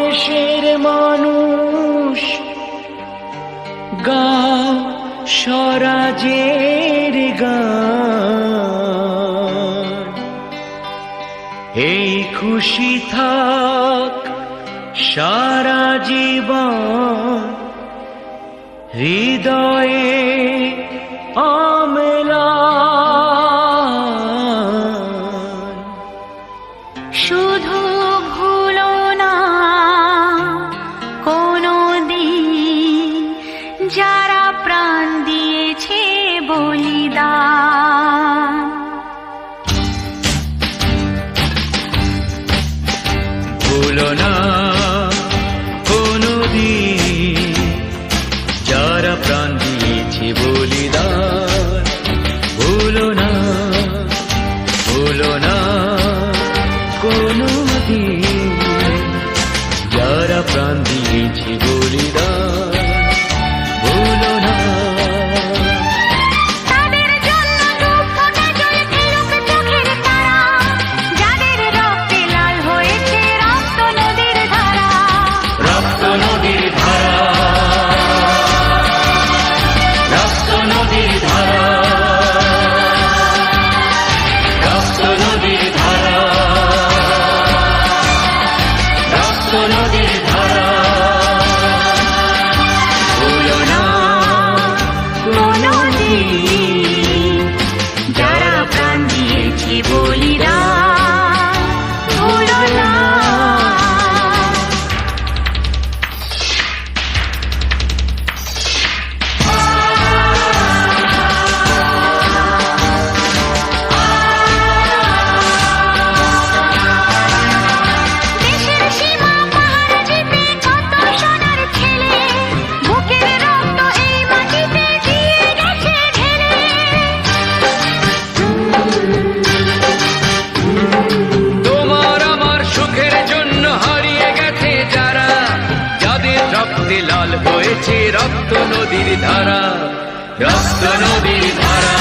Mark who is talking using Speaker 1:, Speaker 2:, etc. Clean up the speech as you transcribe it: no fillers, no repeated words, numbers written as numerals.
Speaker 1: দেশের মানুষ গাও স্বরাজের গান, এই খুশি থাক সারা জীবন হৃদয়ে অম্লান।
Speaker 2: শুধু ভুলো না কোনো দিন যারা প্রাণ দিয়েছে বলিদান।
Speaker 1: ভুলো না কোনোদিন যারা প্রাণ দিয়েছে বলিদান। ভুলো না, ভুলো না কোনোদিন যারা প্রাণ দিয়েছে বলিদান। ভুলো না।
Speaker 2: তাদের জন্য দু ফোঁটা জল ফেলুক চোখের তারা, যাদের রক্তে লাল হয়েছে রক্ত নদীর ধারা।
Speaker 1: রক্ত নদীর ধারা, রক্ত নদীর ধারা, রক্ত নদীর ধারা, রক্ত নদীর ধারা। ভুলো না কোনোদিন যারা প্রাণ দিয়েছে বলিদান। ভুলো না। দেশের সীমা পাহাড় জিতে কত সোনার ছেলে, বুকের রক্ত এই মাটিতে দিয়ে গেছে ঢেলে। তোমার আমার সুখের জন্য হারিয়ে গেছে যারা, যাদের রক্তে লাল হয়েছে রক্ত নদীর ধারা। রক্ত নদীর ধারা।